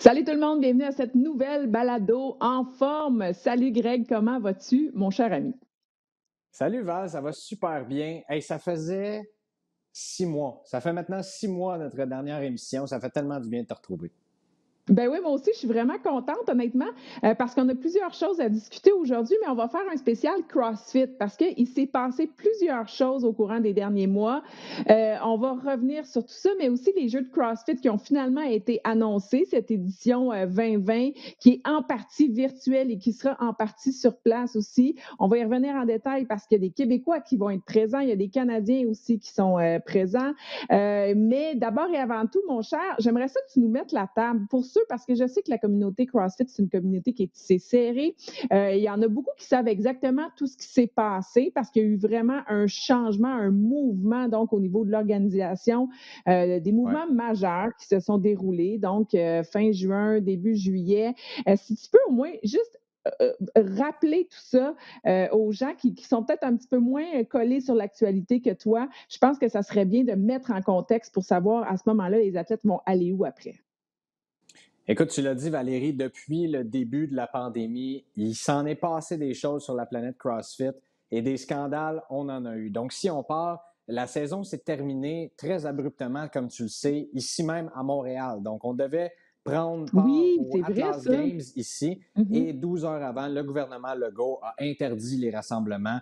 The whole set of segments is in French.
Salut tout le monde, bienvenue à cette nouvelle balado en forme. Salut Greg, comment vas-tu, mon cher ami? Salut Val, ça va super bien. Hey, ça faisait 6 mois. Ça fait maintenant 6 mois notre dernière émission. Ça fait tellement du bien de te retrouver. Ben oui, moi aussi, je suis vraiment contente, honnêtement, parce qu'on a plusieurs choses à discuter aujourd'hui, mais on va faire un spécial CrossFit parce qu'il s'est passé plusieurs choses au courant des derniers mois. On va revenir sur tout ça, mais aussi les jeux de CrossFit qui ont finalement été annoncés, cette édition 2020, qui est en partie virtuelle et qui sera en partie sur place aussi. On va y revenir en détail parce qu'il y a des Québécois qui vont être présents, il y a des Canadiens aussi qui sont présents. Mais d'abord et avant tout, mon cher, j'aimerais ça que tu nous mettes la table pour ceux, parce que je sais que la communauté CrossFit, c'est une communauté qui est tissée serrée. Il y en a beaucoup qui savent exactement tout ce qui s'est passé parce qu'il y a eu vraiment un changement, un mouvement, donc au niveau de l'organisation, des Ouais. mouvements majeurs qui se sont déroulés, donc fin juin, début juillet. Si tu peux au moins juste rappeler tout ça aux gens qui sont peut-être un petit peu moins collés sur l'actualité que toi, je pense que ça serait bien de mettre en contexte pour savoir à ce moment-là, les athlètes vont aller où après. Écoute, tu l'as dit Valérie, depuis le début de la pandémie, il s'en est passé des choses sur la planète CrossFit et des scandales, on en a eu. Donc si on part, la saison s'est terminée très abruptement, comme tu le sais, ici même à Montréal. Donc on devait prendre part Oui, aux c'est vrai Atlas ça. Games ici Mhm. et 12 heures avant, le gouvernement Legault a interdit les rassemblements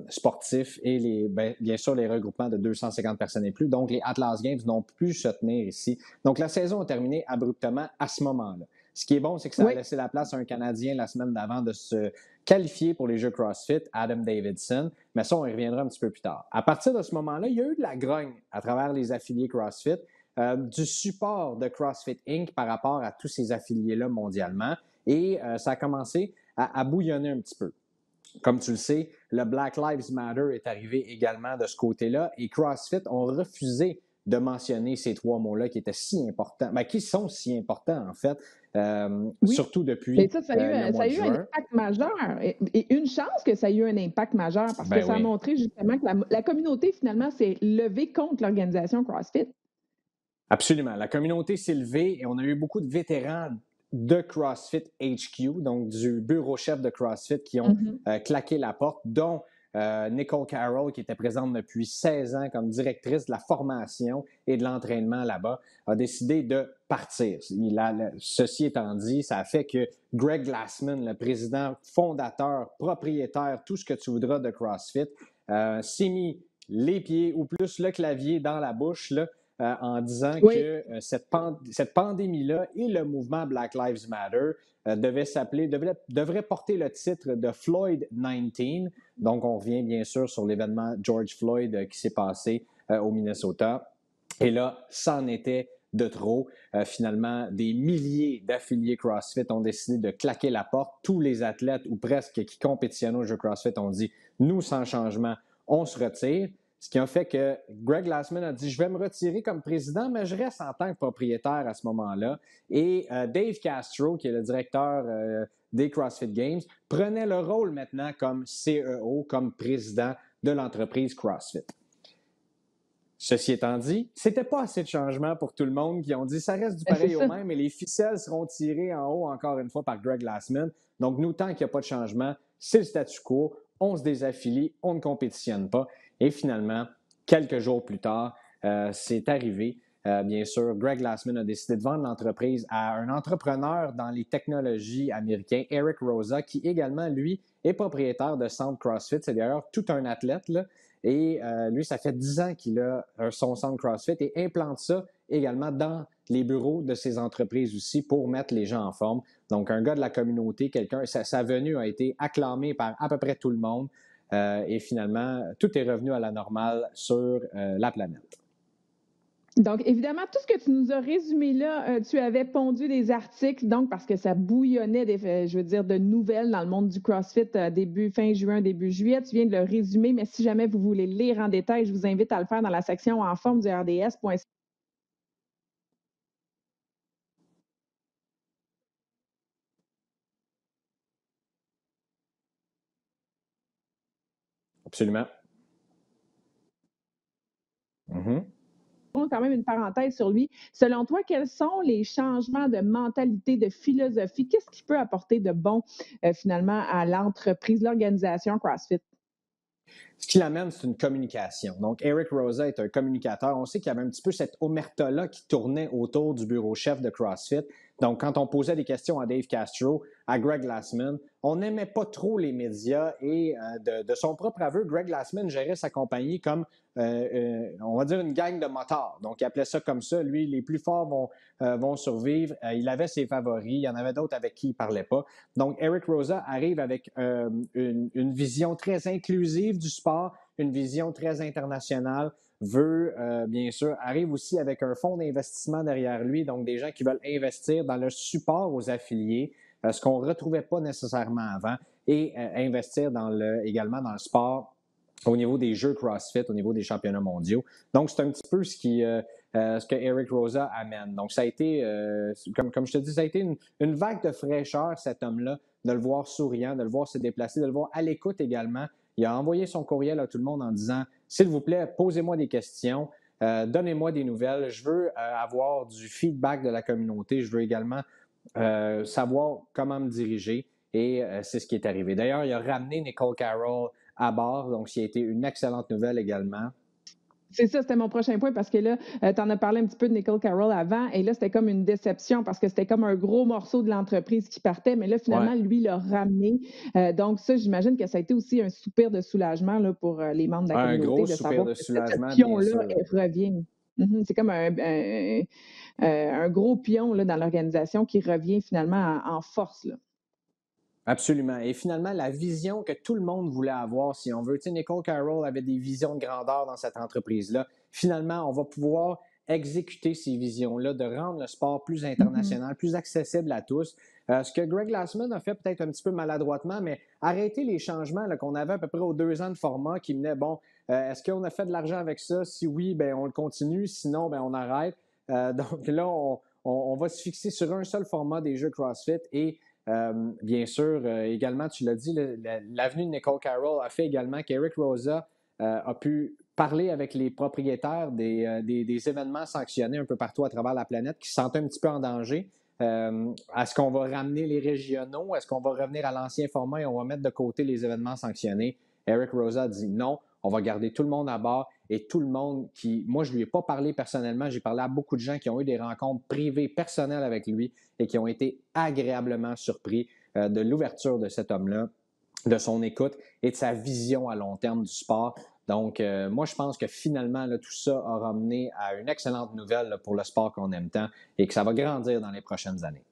sportifs et bien sûr les regroupements de 250 personnes et plus. Donc les Atlas Games n'ont pu se tenir ici. Donc la saison a terminé abruptement à ce moment-là. Ce qui est bon, c'est que ça a Oui, laissé la place à un Canadien la semaine d'avant de se qualifier pour les Jeux CrossFit, Adam Davidson, mais ça, on y reviendra un petit peu plus tard. À partir de ce moment-là, il y a eu de la grogne à travers les affiliés CrossFit, du support de CrossFit Inc. par rapport à tous ces affiliés-là mondialement, et ça a commencé à bouillonner un petit peu. Comme tu le sais, le Black Lives Matter est arrivé également de ce côté-là et CrossFit ont refusé de mentionner ces trois mots-là qui étaient si importants, qui sont si importants en fait, oui. surtout Mais depuis ça le mois a de eu un juin. impact majeur. Et une chance que ça ait eu un impact majeur parce que Ben ça a oui, montré justement que la communauté, finalement, s'est levée contre l'organisation CrossFit. absolument. La communauté s'est levée et on a eu beaucoup de vétérans de CrossFit HQ, donc du bureau chef de CrossFit, qui ont Mhm. claqué la porte, dont Nicole Carroll, qui était présente depuis 16 ans comme directrice de la formation et de l'entraînement là-bas, a décidé de partir. Ceci étant dit, ça a fait que Greg Glassman, le président fondateur, propriétaire, tout ce que tu voudras de CrossFit, s'est mis les pieds ou plus le clavier dans la bouche là, en disant Oui. que cette pandémie-là et le mouvement Black Lives Matter devrait porter le titre de Floyd 19. Donc, on revient bien sûr sur l'événement George Floyd qui s'est passé au Minnesota. Et là, c'en était de trop. Finalement, des milliers d'affiliés CrossFit ont décidé de claquer la porte. Tous les athlètes, ou presque, qui compétitionnent au jeu CrossFit ont dit « Nous, sans changement, on se retire ». Ce qui a fait que Greg Glassman a dit « Je vais me retirer comme président, mais je reste en tant que propriétaire à ce moment-là ». Et Dave Castro, qui est le directeur des CrossFit Games, prenait le rôle maintenant comme CEO, comme président de l'entreprise CrossFit. Ceci étant dit, c'était pas assez de changement pour tout le monde qui ont dit ça reste du Ben, c'est pareil au ça. même et les ficelles seront tirées en haut encore une fois par Greg Glassman. Donc nous, tant qu'il n'y a pas de changement, c'est le statu quo, on se désaffilie, on ne compétitionne pas. Et finalement, quelques jours plus tard, c'est arrivé. Bien sûr, Greg Glassman a décidé de vendre l'entreprise à un entrepreneur dans les technologies américains, Eric Rosa, qui également, lui, est propriétaire de Centre CrossFit. C'est d'ailleurs tout un athlète, là. Et lui, ça fait 10 ans qu'il a son centre CrossFit et implante ça également dans les bureaux de ses entreprises aussi pour mettre les gens en forme. Donc, un gars de la communauté, sa venue a été acclamée par à peu près tout le monde. Et finalement, tout est revenu à la normale sur la planète. Donc, évidemment, tout ce que tu nous as résumé là, tu avais pondu des articles, donc parce que ça bouillonnait, je veux dire, de nouvelles dans le monde du CrossFit fin juin, début juillet. Tu viens de le résumer, mais si jamais vous voulez lire en détail, je vous invite à le faire dans la section en forme du RDS.ca. Absolument. Mm-hmm. quand même une parenthèse sur lui. Selon toi, quels sont les changements de mentalité, de philosophie? Qu'est-ce qui peut apporter de bon, finalement, à l'entreprise, l'organisation CrossFit? Ce qui l'amène, c'est une communication. Donc, Eric Roza est un communicateur. On sait qu'il y avait un petit peu cette omerta-là qui tournait autour du bureau chef de CrossFit. Donc, quand on posait des questions à Dave Castro, à Greg Glassman, on n'aimait pas trop les médias et de son propre aveu, Greg Glassman gérait sa compagnie comme, on va dire, une gang de motards. Donc, il appelait ça comme ça. Lui, les plus forts vont survivre. Il avait ses favoris. Il y en avait d'autres avec qui il ne parlait pas. Donc, Eric Roza arrive avec une vision très inclusive du sport, une vision très internationale, bien sûr, arrive aussi avec un fonds d'investissement derrière lui, donc des gens qui veulent investir dans le support aux affiliés, ce qu'on ne retrouvait pas nécessairement avant, et investir également dans le sport au niveau des jeux CrossFit, au niveau des championnats mondiaux. Donc, c'est un petit peu ce que Eric Roza amène. Donc, ça a été, comme je te dis, ça a été une vague de fraîcheur, cet homme-là, de le voir souriant, de le voir se déplacer, de le voir à l'écoute également. Il a envoyé son courriel à tout le monde en disant « S'il vous plaît, posez-moi des questions, donnez-moi des nouvelles. Je veux avoir du feedback de la communauté. Je veux également savoir comment me diriger. » Et c'est ce qui est arrivé. D'ailleurs, il a ramené Nicole Carroll à bord, donc ce qui a été une excellente nouvelle également. C'est ça, c'était mon prochain point parce que là, tu en as parlé un petit peu de Nicole Carroll avant et là, c'était comme une déception parce que c'était comme un gros morceau de l'entreprise qui partait, mais là, finalement, Ouais. lui, l'a ramené. Donc ça, j'imagine que ça a été aussi un soupir de soulagement là, pour les membres de la Un communauté gros de soupir savoir de que ce soulagement, bien pion-là sûr. revient. C'est comme un gros pion là, dans l'organisation qui revient finalement en force. Là. Absolument. Et finalement, la vision que tout le monde voulait avoir, si on veut, tu sais, Nicole Carroll avait des visions de grandeur dans cette entreprise-là. Finalement, on va pouvoir exécuter ces visions-là, de rendre le sport plus international, plus accessible à tous. Ce que Greg Glassman a fait peut-être un petit peu maladroitement, mais arrêter les changements là, qu'on avait à peu près aux 2 ans de format qui venaient, bon, est-ce qu'on a fait de l'argent avec ça? Si oui, ben on le continue. Sinon, ben on arrête. Donc là, on va se fixer sur un seul format des jeux CrossFit et bien sûr, également, tu l'as dit, l'avenue de Nicole Carroll a fait également qu'Eric Roza a pu parler avec les propriétaires des événements sanctionnés un peu partout à travers la planète qui se sentaient un petit peu en danger. Est-ce qu'on va ramener les régionaux? Est-ce qu'on va revenir à l'ancien format et on va mettre de côté les événements sanctionnés? Eric Roza a dit non, on va garder tout le monde à bord et tout le monde qui... Moi, je ne lui ai pas parlé personnellement, j'ai parlé à beaucoup de gens qui ont eu des rencontres privées, personnelles avec lui et qui ont été agréablement surpris de l'ouverture de cet homme-là, de son écoute et de sa vision à long terme du sport. Donc, moi, je pense que finalement, là, tout ça a ramené à une excellente nouvelle là, pour le sport qu'on aime tant et que ça va grandir dans les prochaines années.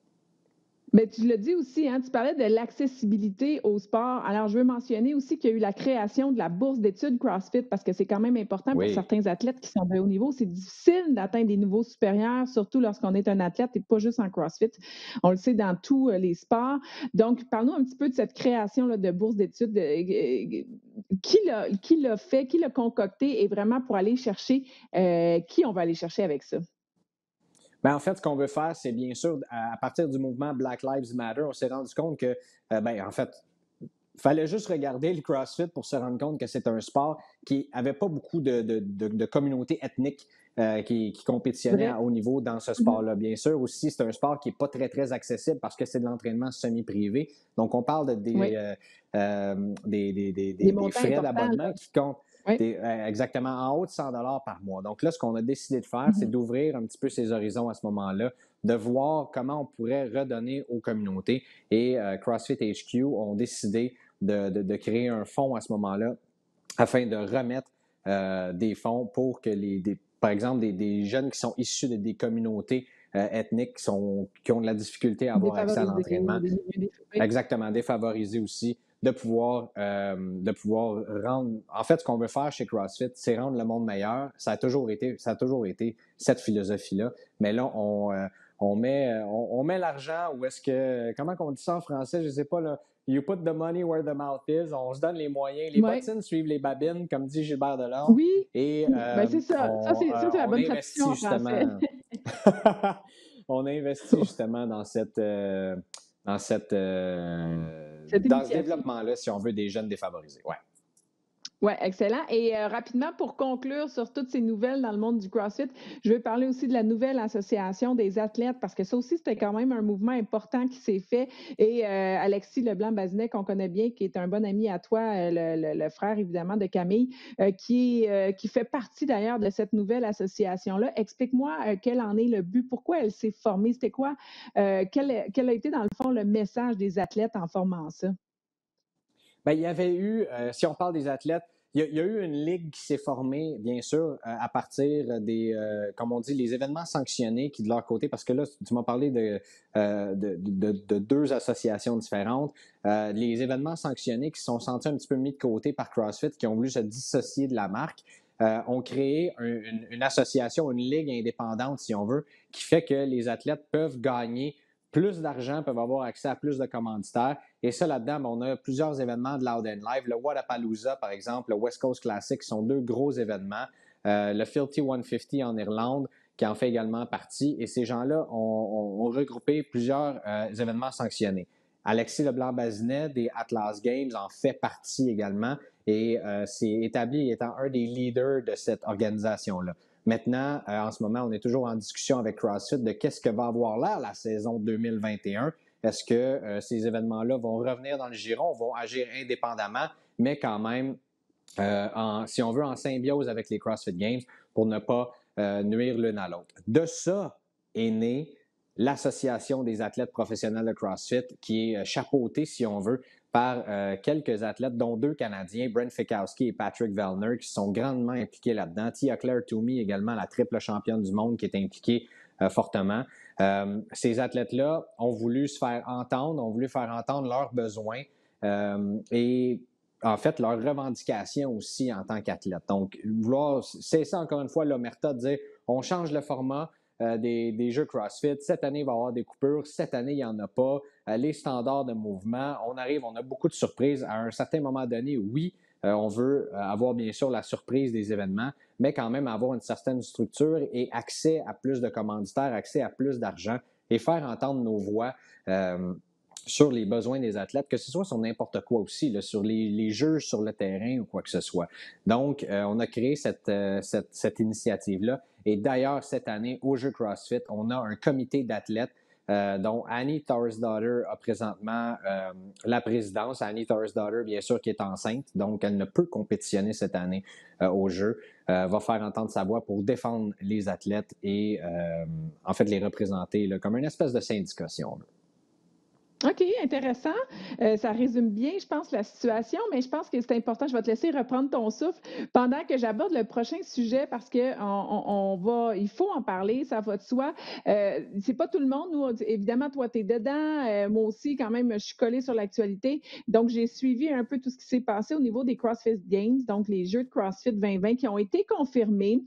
Mais tu l'as dit aussi, hein, tu parlais de l'accessibilité au sport. Alors, je veux mentionner aussi qu'il y a eu la création de la bourse d'études CrossFit parce que c'est quand même important pour Oui. certains athlètes qui sont de haut niveau. C'est difficile d'atteindre des niveaux supérieurs, surtout lorsqu'on est un athlète et pas juste en CrossFit. On le sait dans tous les sports. Donc, parle-nous un petit peu de cette création là, de bourse d'études. Qui l'a fait, qui l'a concocté et vraiment pour aller chercher qui on va aller chercher avec ça? Bien, en fait, ce qu'on veut faire, c'est bien sûr, à partir du mouvement Black Lives Matter, on s'est rendu compte que, en fait, il fallait juste regarder le CrossFit pour se rendre compte que c'est un sport qui n'avait pas beaucoup de communautés ethniques qui compétitionnaient Vrai. à haut niveau dans ce sport-là. Bien sûr, aussi, c'est un sport qui n'est pas très, très accessible parce que c'est de l'entraînement semi-privé. Donc, on parle Oui. Des des montants frais importants. d'abonnement qui comptent Oui. exactement en haut de 100 $ par mois. Donc là, ce qu'on a décidé de faire, c'est d'ouvrir un petit peu ces horizons à ce moment-là, de voir comment on pourrait redonner aux communautés. Et CrossFit HQ ont décidé de créer un fonds à ce moment-là afin de remettre des fonds pour que, par exemple, des jeunes qui sont issus des communautés ethniques qui ont de la difficulté à avoir accès à Défavorisés ou l'entraînement. des milieux oui. Exactement, défavorisés aussi, de pouvoir rendre... En fait, ce qu'on veut faire chez CrossFit, c'est rendre le monde meilleur. Ça a toujours été cette philosophie-là. Mais là, on met l'argent où est-ce que... Comment on dit ça en français? Je ne sais pas, là. You put the money where the mouth is. On se donne les moyens. Les Ouais. bottines suivent les babines, comme dit Gilbert Delorme. Oui, Et ben c'est ça. Ça, c'est la on bonne traduction investit en français. justement... on investit justement dans Cette dans ce initiative. développement-là, si on veut, des jeunes défavorisés. Ouais. Ouais, excellent. Et rapidement, pour conclure sur toutes ces nouvelles dans le monde du CrossFit, je veux parler aussi de la nouvelle association des athlètes parce que ça aussi, c'était quand même un mouvement important qui s'est fait. Et Alexis Leblanc-Bazinet, qu'on connaît bien, qui est un bon ami à toi, le frère évidemment de Camille, qui fait partie d'ailleurs de cette nouvelle association-là. Explique-moi quel en est le but, pourquoi elle s'est formée, c'était quoi, quel a été dans le fond le message des athlètes en formant ça? Bien, il y avait eu, si on parle des athlètes, il y a eu une ligue qui s'est formée, bien sûr, à partir des, comme on dit, les événements sanctionnés qui, de leur côté, parce que là, tu m'as parlé de deux associations différentes, les événements sanctionnés qui se sont sentis un petit peu mis de côté par CrossFit, qui ont voulu se dissocier de la marque, ont créé une association, une ligue indépendante, si on veut, qui fait que les athlètes peuvent gagner plus d'argent, peuvent avoir accès à plus de commanditaires. Et ça, là-dedans, on a plusieurs événements de Loud and Live. Le Wodapalooza, par exemple, le West Coast Classic sont deux gros événements. Le Filthy 150 en Irlande, qui en fait également partie. Et ces gens-là ont regroupé plusieurs événements sanctionnés. Alexis Leblanc-Bazinet des Atlas Games en fait partie également et c'est établi étant un des leaders de cette organisation-là. Maintenant, en ce moment, on est toujours en discussion avec CrossFit de qu'est-ce que va avoir l'air la saison 2021. Est-ce que ces événements-là vont revenir dans le giron, vont agir indépendamment, mais quand même, si on veut, en symbiose avec les CrossFit Games pour ne pas nuire l'une à l'autre. De ça est née l'Association des athlètes professionnels de CrossFit, qui est chapeautée, si on veut, par quelques athlètes, dont deux Canadiens, Brent Fikowski et Patrick Vellner, qui sont grandement impliqués là-dedans. Tia Claire Toomey, également la triple championne du monde, qui est impliquée fortement. Ces athlètes-là ont voulu se faire entendre, ont voulu faire entendre leurs besoins et en fait, leurs revendications aussi en tant qu'athlète. Donc, vouloir cesser encore une fois l'omerta de dire on change le format des jeux CrossFit. Cette année, il va y avoir des coupures. Cette année, il n'y en a pas. Les standards de mouvement, on arrive, on a beaucoup de surprises. À un certain moment donné, oui, on veut avoir bien sûr la surprise des événements, mais quand même avoir une certaine structure et accès à plus de commanditaires, accès à plus d'argent et faire entendre nos voix. Sur les besoins des athlètes, que ce soit sur n'importe quoi aussi, là, sur les jeux sur le terrain ou quoi que ce soit. Donc, on a créé cette initiative-là. Et d'ailleurs, cette année, au Jeux CrossFit, on a un comité d'athlètes dont Annie Thorisdottir a présentement la présidence. Annie Thorisdottir, bien sûr, qui est enceinte, donc elle ne peut compétitionner cette année aux Jeux, va faire entendre sa voix pour défendre les athlètes et en fait les représenter là, comme une espèce de syndicat, si on veut. OK, intéressant. Ça résume bien, je pense, la situation, mais je pense que c'est important. Je vais te laisser reprendre ton souffle pendant que j'aborde le prochain sujet parce que il faut en parler, ça va de soi. C'est pas tout le monde. Nous, évidemment, toi, tu es dedans. Moi aussi, quand même, je suis collée sur l'actualité. Donc, j'ai suivi un peu tout ce qui s'est passé au niveau des CrossFit Games, donc les Jeux de CrossFit 2020 qui ont été confirmés.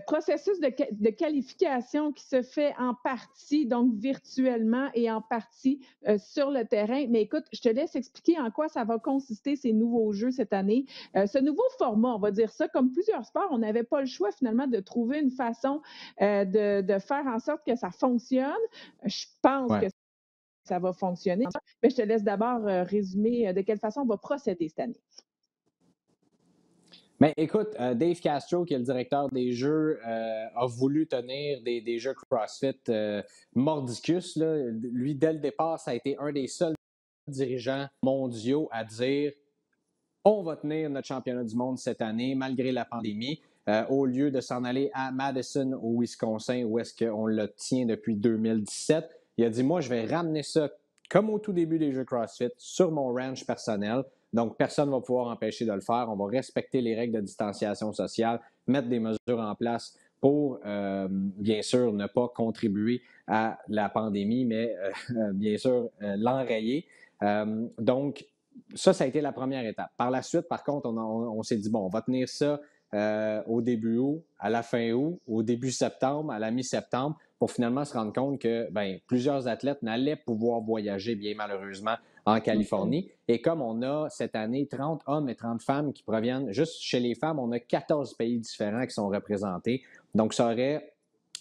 Processus de qualification qui se fait en partie, donc virtuellement et en partie sur le terrain. Mais écoute, je te laisse expliquer en quoi ça va consister ces nouveaux jeux cette année. Ce nouveau format, on va dire ça, comme plusieurs sports, on n'avait pas le choix finalement de trouver une façon de faire en sorte que ça fonctionne. Je pense que Ouais. ça va fonctionner. Mais je te laisse d'abord résumer de quelle façon on va procéder cette année. Mais écoute, Dave Castro, qui est le directeur des jeux, a voulu tenir des jeux CrossFit mordicus. Là. Lui, dès le départ, ça a été un des seuls dirigeants mondiaux à dire on va tenir notre championnat du monde cette année, malgré la pandémie, au lieu de s'en aller à Madison, au Wisconsin, où est-ce qu'on le tient depuis 2017. Il a dit, moi, je vais ramener ça comme au tout début des Jeux CrossFit sur mon ranch personnel. Donc, personne ne va pouvoir empêcher de le faire. On va respecter les règles de distanciation sociale, mettre des mesures en place pour, bien sûr, ne pas contribuer à la pandémie, mais bien sûr, l'enrayer. Donc, ça a été la première étape. Par la suite, par contre, on s'est dit, bon, on va tenir ça au début août, à la fin août, au début septembre, à la mi-septembre, pour finalement se rendre compte que plusieurs athlètes n'allaient pouvoir voyager, bien malheureusement, en Californie. Et comme on a cette année 30 hommes et 30 femmes qui proviennent, juste chez les femmes, on a 14 pays différents qui sont représentés. Donc, ça aurait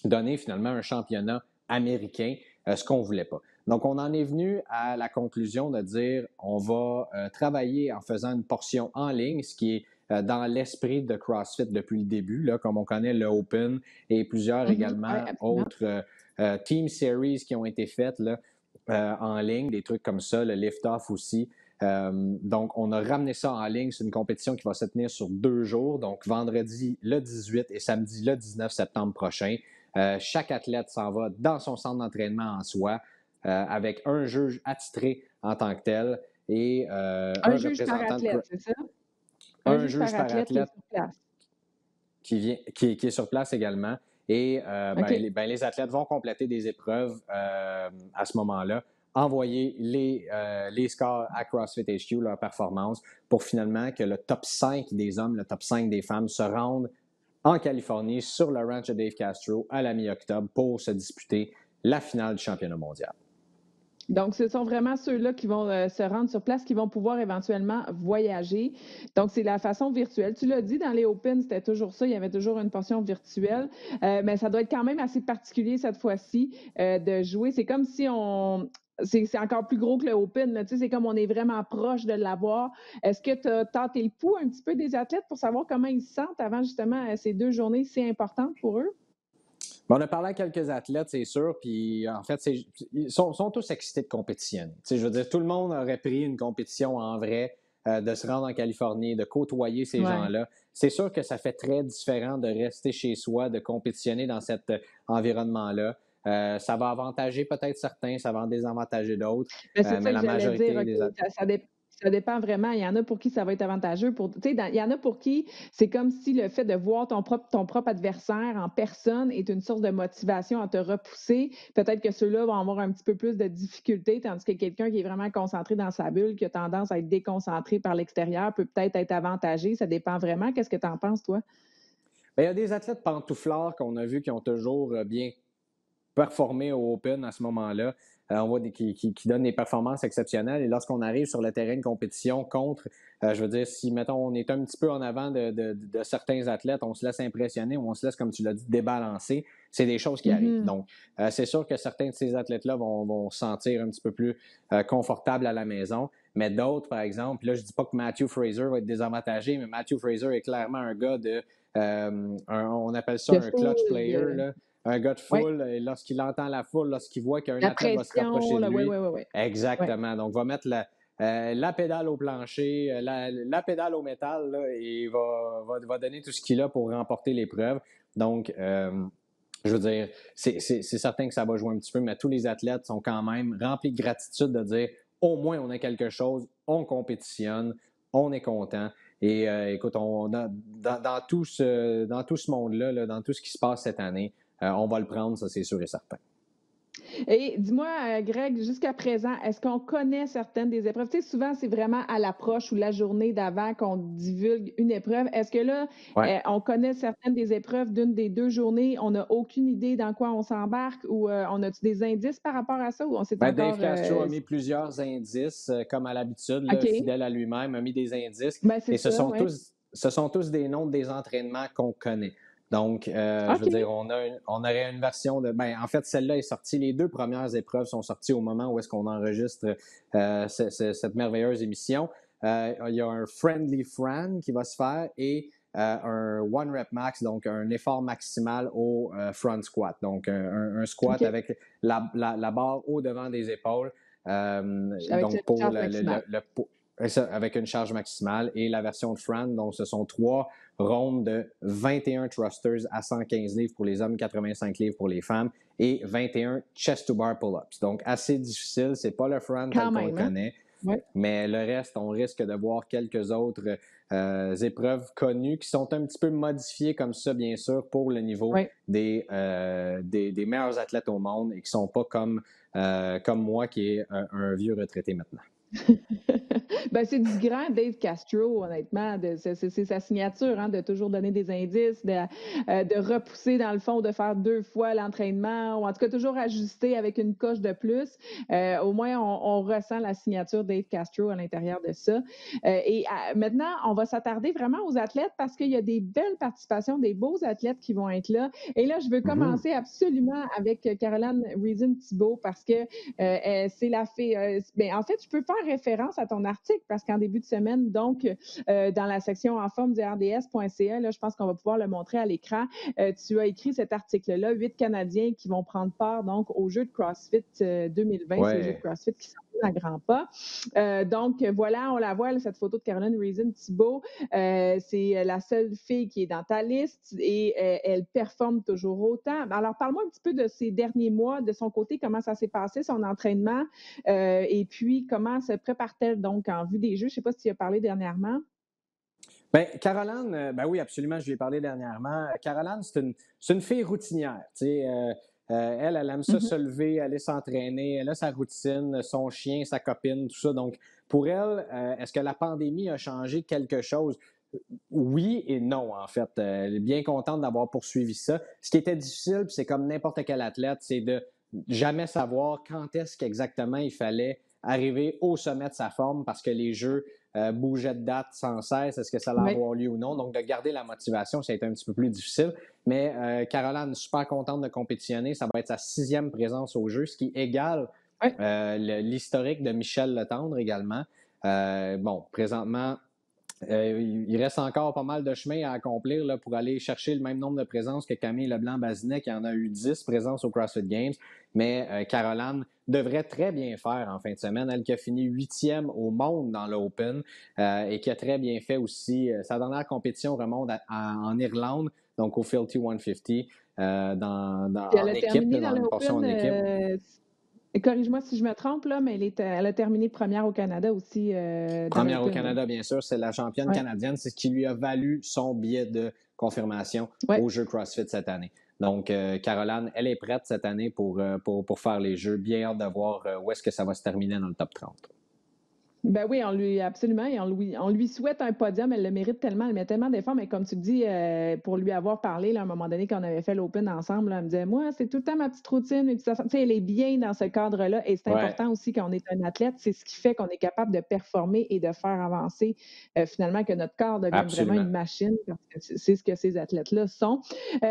donné finalement un championnat américain, ce qu'on ne voulait pas. Donc, on en est venu à la conclusion de dire on va travailler en faisant une portion en ligne, ce qui est dans l'esprit de CrossFit depuis le début, là, comme on connaît le Open et plusieurs également autres Team Series qui ont été faites là, en ligne, des trucs comme ça, le lift-off aussi. Donc, on a ramené ça en ligne. C'est une compétition qui va se tenir sur 2 jours, donc vendredi le 18 et samedi le 19 septembre prochain. Chaque athlète s'en va dans son centre d'entraînement en soi, avec un juge attitré en tant que tel et un juge par athlète, c'est ça? Un juge par athlète qui est sur place. Qui est sur place également. Et OK. les athlètes vont compléter des épreuves à ce moment-là, envoyer les scores à CrossFit HQ, leur performance, pour finalement que le top 5 des hommes, le top 5 des femmes se rendent en Californie sur le ranch de Dave Castro à la mi-octobre pour se disputer la finale du championnat mondial. Donc, ce sont vraiment ceux-là qui vont se rendre sur place, qui vont pouvoir éventuellement voyager. Donc, c'est la façon virtuelle. Tu l'as dit, dans les Open, c'était toujours ça. Il y avait toujours une portion virtuelle. Mais ça doit être quand même assez particulier cette fois-ci de jouer. C'est comme si on... C'est encore plus gros que le Open. Là. Tu sais, c'est comme on est vraiment proche de l'avoir. Est-ce que tu as tenté le pouls un petit peu des athlètes pour savoir comment ils se sentent avant justement ces 2 journées si importantes pour eux? On a parlé à quelques athlètes, c'est sûr, puis en fait, ils sont tous excités de compétitionner. Je veux dire, tout le monde aurait pris une compétition en vrai, de se rendre en Californie, de côtoyer ces gens-là. C'est sûr que ça fait très différent de rester chez soi, de compétitionner dans cet environnement-là. Ça va avantager peut-être certains, ça va en désavantager d'autres, Mais c'est ça mais que la j'allais dire, majorité des OK, athlètes... ça dépend vraiment. Il y en a pour qui ça va être avantageux. Il y en a pour qui c'est comme si le fait de voir ton propre adversaire en personne est une source de motivation à te repousser. Peut-être que ceux-là vont avoir un petit peu plus de difficultés, tandis que quelqu'un qui est vraiment concentré dans sa bulle, qui a tendance à être déconcentré par l'extérieur, peut peut-être être avantagé. Ça dépend vraiment. Qu'est-ce que tu en penses, toi? Bien, il y a des athlètes pantouflards qu'on a vus qui ont toujours bien performer au Open à ce moment-là. On voit qui donnent des performances exceptionnelles. Et lorsqu'on arrive sur le terrain de compétition contre, je veux dire, si, mettons, on est un petit peu en avant de certains athlètes, on se laisse impressionner ou on se laisse, comme tu l'as dit, débalancer, c'est des choses qui arrivent. Donc, c'est sûr que certains de ces athlètes-là vont se sentir un petit peu plus confortables à la maison. Mais d'autres, par exemple, là, je ne dis pas que Matthew Fraser va être désavantagé, mais Matthew Fraser est clairement un gars on appelle ça un clutch player, là. Un gars de foule, et lorsqu'il entend la foule, lorsqu'il voit qu'un La athlète va se rapprocher pression, de lui, oui. exactement. Donc, va mettre la pédale au plancher, la pédale au métal, là, et va donner tout ce qu'il a pour remporter l'épreuve. Donc, je veux dire, c'est certain que ça va jouer un petit peu, mais tous les athlètes sont quand même remplis de gratitude de dire au moins on a quelque chose, on compétitionne, on est content. Et écoute, dans tout ce monde-là, là, dans tout ce qui se passe cette année, on va le prendre, ça c'est sûr et certain. Et dis-moi, Greg, jusqu'à présent, est-ce qu'on connaît certaines des épreuves? Tu sais, souvent, c'est vraiment à l'approche ou la journée d'avant qu'on divulgue une épreuve. Est-ce que là, Ouais. on connaît certaines des épreuves d'une des 2 journées? On n'a aucune idée dans quoi on s'embarque ou on a-tu des indices par rapport à ça ou on sait Ben, encore... Dave Castro a mis plusieurs indices, comme à l'habitude, là, OK. fidèle à lui-même, a mis des indices. Ben, c'est Et ça, oui. ce sont tous des noms des entraînements qu'on connaît. Donc, je veux OK. dire, on aurait une version de... Ben, en fait, celle-là est sortie. Les 2 premières épreuves sont sorties au moment où est-ce qu'on enregistre cette merveilleuse émission. Il y a un Friendly Fran qui va se faire et un One Rep Max, donc un effort maximal au front squat. Donc, un squat OK. avec la barre au devant des épaules. Avec Donc, une charge maximale. avec une charge maximale. Et la version de Fran, donc ce sont 3 rondes de 21 thrusters à 115 livres pour les hommes, 85 livres pour les femmes et 21 chest to bar pull-ups. Donc, assez difficile. C'est pas le Fran tel qu'on le connaît. Ouais. Mais le reste, on risque de voir quelques autres épreuves connues qui sont un petit peu modifiées comme ça, bien sûr, pour le niveau des meilleurs athlètes au monde et qui ne sont pas comme moi qui est un vieux retraité maintenant. Ben, c'est du grand Dave Castro, honnêtement. C'est sa signature, hein, de toujours donner des indices, de repousser dans le fond, de faire 2 fois l'entraînement, ou en tout cas toujours ajuster avec une coche de plus. Au moins, on ressent la signature Dave Castro à l'intérieur de ça. Maintenant, on va s'attarder vraiment aux athlètes parce qu'il y a des belles participations, des beaux athlètes qui vont être là. Et là, je veux commencer absolument avec Caroline Reason-Thibault parce que c'est la fille. Ben, en fait, je peux faire faire référence à ton article parce qu'en début de semaine, donc, dans la section en forme du RDS.ca, là, je pense qu'on va pouvoir le montrer à l'écran. Tu as écrit cet article-là, 8 Canadiens qui vont prendre part donc aux Jeux de CrossFit 2020, ces Jeux de Ouais. CrossFit qui sont à grands pas. Donc, voilà, on la voit, là, cette photo de Caroline Reason-Thibault. C'est la seule fille qui est dans ta liste et elle performe toujours autant. Alors, parle-moi un petit peu de ces derniers mois, de son côté, comment ça s'est passé, son entraînement, et puis comment se prépare-t-elle donc en vue des Jeux? Je ne sais pas si tu as parlé dernièrement. Ben, Caroline, ben oui, absolument, je lui ai parlé dernièrement. Caroline, c'est une fille routinière. Tu sais, elle aime ça Mhm. se lever, aller s'entraîner, elle a sa routine, son chien, sa copine, tout ça. Donc, pour elle, est-ce que la pandémie a changé quelque chose? Oui et non, en fait. Elle est bien contente d'avoir poursuivi ça. Ce qui était difficile, puis c'est comme n'importe quel athlète, c'est de jamais savoir quand est-ce qu'exactement il fallait arriver au sommet de sa forme parce que les Jeux bougeaient de date sans cesse. Est-ce que ça allait Oui. avoir lieu ou non? Donc, de garder la motivation, ça a été un petit peu plus difficile. Mais Caroline, super contente de compétitionner. Ça va être sa 6e présence aux Jeux, ce qui égale Oui. l'historique de Michel Letendre également. Bon, présentement, il reste encore pas mal de chemin à accomplir là, pour aller chercher le même nombre de présences que Camille Leblanc-Bazinet, qui en a eu 10 présences au CrossFit Games. Mais Caroline devrait très bien faire en fin de semaine. Elle qui a fini 8e au monde dans l'Open et qui a très bien fait aussi. Sa dernière compétition remonte en Irlande, donc au Filthy 150, Puis elle en a équipe, terminé là, dans dans une portion l'Open. en équipe. Corrige-moi si je me trompe, là, mais elle a terminé première au Canada aussi dans Première au l'Open. Là. Canada, bien sûr, c'est la championne Ouais. canadienne. C'est ce qui lui a valu son billet de confirmation Ouais. aux Jeux CrossFit cette année. Donc, Caroline, elle est prête cette année pour faire les Jeux. Bien hâte de voir où est-ce que ça va se terminer dans le top 30. Ben oui, absolument, et on lui souhaite un podium. Elle le mérite tellement, elle met tellement d'efforts. Mais comme tu le dis, pour lui avoir parlé, là, à un moment donné, quand on avait fait l'Open ensemble, là, elle me disait, moi, c'est tout le temps ma petite routine. Tu sais, elle est bien dans ce cadre-là. Et c'est Ouais, important aussi quand on est un athlète. C'est ce qui fait qu'on est capable de performer et de faire avancer, finalement, que notre corps devienne vraiment absolument. une machine, parce que c'est ce que ces athlètes-là sont.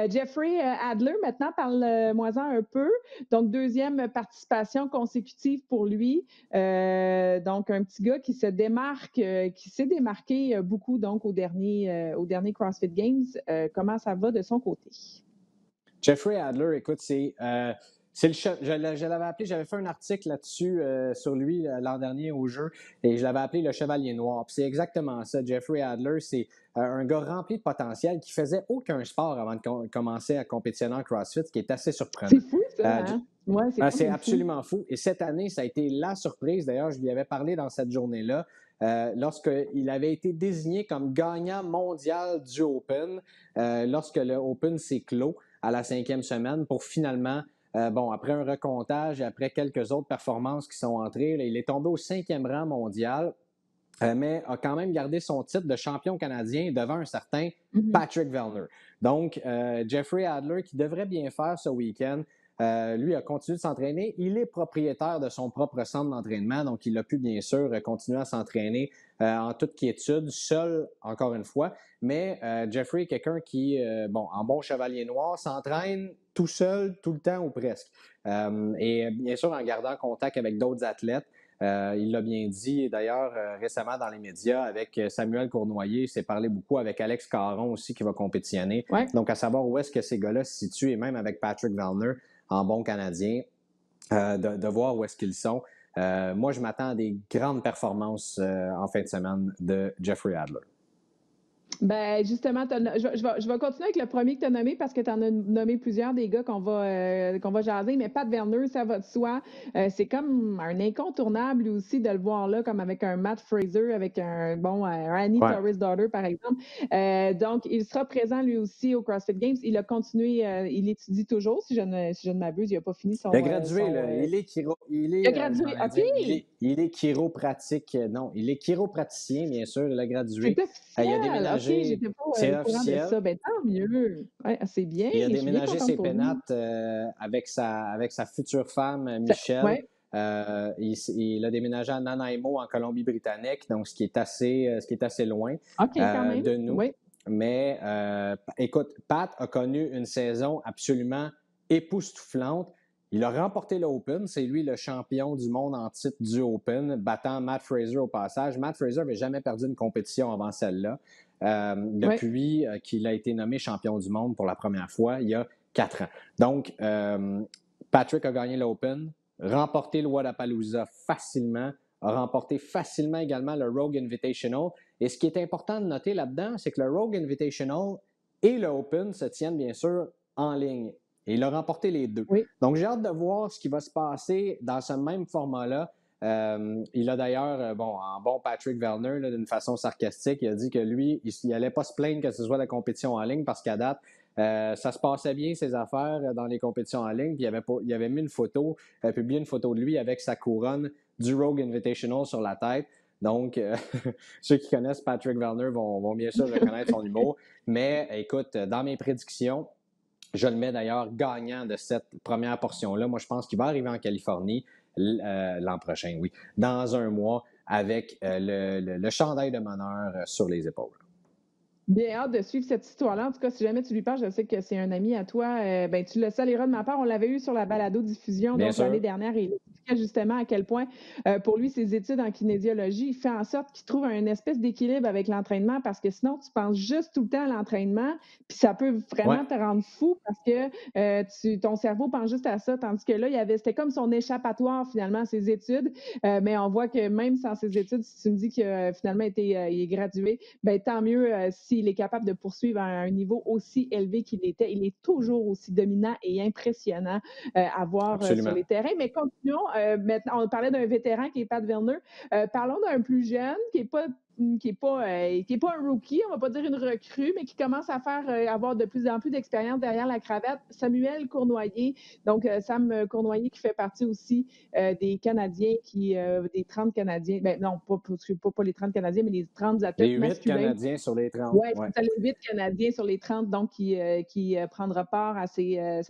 Jeffrey Adler, maintenant, parle-moi-en un peu. Donc, 2e participation consécutive pour lui. Donc, un petit gars qui se démarque, qui s'est démarqué beaucoup donc au dernier CrossFit Games. Comment ça va de son côté? Jeffrey Adler, écoute, je l'avais appelé, j'avais fait un article là-dessus sur lui l'an dernier au jeu et je l'avais appelé le Chevalier Noir. Puis c'est exactement ça. Jeffrey Adler, c'est un gars rempli de potentiel qui faisait aucun sport avant de commencer à compétitionner en CrossFit, ce qui est assez surprenant. C'est fou, ça, hein? Ouais, c'est quand C'est même fou. absolument fou. Et cette année, ça a été la surprise. D'ailleurs, je lui avais parlé dans cette journée-là. Lorsqu'il avait été désigné comme gagnant mondial du Open, lorsque le Open s'est clos à la 5e semaine pour finalement, après un recomptage et après quelques autres performances qui sont entrées, là, il est tombé au 5e rang mondial, mais a quand même gardé son titre de champion canadien devant un certain Patrick Vellner. Donc, Jeffrey Adler, qui devrait bien faire ce week-end, lui a continué de s'entraîner. Il est propriétaire de son propre centre d'entraînement, donc il a pu bien sûr continuer à s'entraîner en toute quiétude, seul, encore une fois. Mais Jeffrey est quelqu'un qui, en bon chevalier noir, s'entraîne tout seul, tout le temps ou presque. Et bien sûr, en gardant contact avec d'autres athlètes. Il l'a bien dit, d'ailleurs, récemment dans les médias, avec Samuel Cournoyer, il s'est parlé beaucoup avec Alex Caron aussi qui va compétitionner. Ouais. Donc, à savoir où est-ce que ces gars-là se situent, et même avec Patrick Vellner en bon Canadien, de voir où est-ce qu'ils sont. Moi, je m'attends à des grandes performances en fin de semaine de Jeffrey Adler. Ben justement, je vais continuer avec le premier que tu as nommé parce que tu en as nommé plusieurs des gars qu'on va jaser, mais Pat Vellner, ça va de soi. C'est comme un incontournable lui aussi de le voir là, comme avec un Matt Fraser, avec un Annie Ouais. Torres-Daughter, par exemple. Donc, il sera présent lui aussi au CrossFit Games. Il a continué, il étudie toujours, si je ne m'abuse, il n'a pas fini son. Il a gradué, là. Il a gradué, OK! Il est chiropratique. Non, il est chiropraticien, bien sûr. Il a gradué. C'est Il a officiel! OK, déménagé. j'étais pas C'est au courant de officiel. ça. Ben tant mieux! Ouais, c'est bien, Il a je suis bien déménagé contente ses pour lui. pénates avec sa future femme, Michelle. Ouais, Il a déménagé à Nanaimo, en Colombie-Britannique, donc ce qui est assez loin OK, quand même. de nous. Oui. Mais écoute, Pat a connu une saison absolument époustouflante. Il a remporté l'Open. C'est lui le champion du monde en titre du Open, battant Matt Fraser au passage. Matt Fraser n'avait jamais perdu une compétition avant celle-là, depuis qu'il a été nommé champion du monde pour la première fois il y a 4 ans. Donc, Patrick a gagné l'Open, remporté le Wodapalooza facilement, a remporté facilement également le Rogue Invitational. Et ce qui est important de noter là-dedans, c'est que le Rogue Invitational et le Open se tiennent bien sûr en ligne. Et il a remporté les deux. Oui. Donc, j'ai hâte de voir ce qui va se passer dans ce même format-là. Il a d'ailleurs, en bon Patrick Vellner, d'une façon sarcastique, il a dit que lui, il n'allait pas se plaindre que ce soit la compétition en ligne parce qu'à date, ça se passait bien, ses affaires, dans les compétitions en ligne. Puis il avait mis une photo, publié une photo de lui avec sa couronne du Rogue Invitational sur la tête. Donc, ceux qui connaissent Patrick Vellner vont bien sûr reconnaître son humour. Mais écoute, dans mes prédictions, je le mets d'ailleurs gagnant de cette première portion-là. Moi, je pense qu'il va arriver en Californie l'an prochain, oui, dans un mois, avec le chandail de meneur sur les épaules. Bien hâte de suivre cette histoire-là. En tout cas, si jamais tu lui parles, je sais que c'est un ami à toi. Tu le salueras de ma part. On l'avait eu sur la balado-diffusion, Bien donc sûr. l'année dernière, et il expliquait justement à quel point, pour lui, ses études en kinésiologie, il fait en sorte qu'il trouve une espèce d'équilibre avec l'entraînement parce que sinon, tu penses juste tout le temps à l'entraînement, puis ça peut vraiment te rendre fou parce que ton cerveau pense juste à ça. Tandis que là, c'était comme son échappatoire finalement, ses études. Mais on voit que même sans ses études, si tu me dis qu'il a finalement il est gradué, ben tant mieux s'il est capable de poursuivre à un niveau aussi élevé qu'il était. Il est toujours aussi dominant et impressionnant à voir sur les terrains. Mais continuons. Maintenant, on parlait d'un vétéran qui est Pat Vellner. Parlons d'un plus jeune qui n'est pas un rookie, on va pas dire une recrue, mais qui commence à avoir de plus en plus d'expérience derrière la cravate, Samuel Cournoyer. Donc, Sam Cournoyer qui fait partie aussi des Canadiens, des 30 Canadiens, non, pas les 30 Canadiens, mais les 30 athlètes les 8 masculins. Canadiens sur les 30. Oui, c'est ça, les 8 Canadiens sur les 30, donc qui prendra part à ces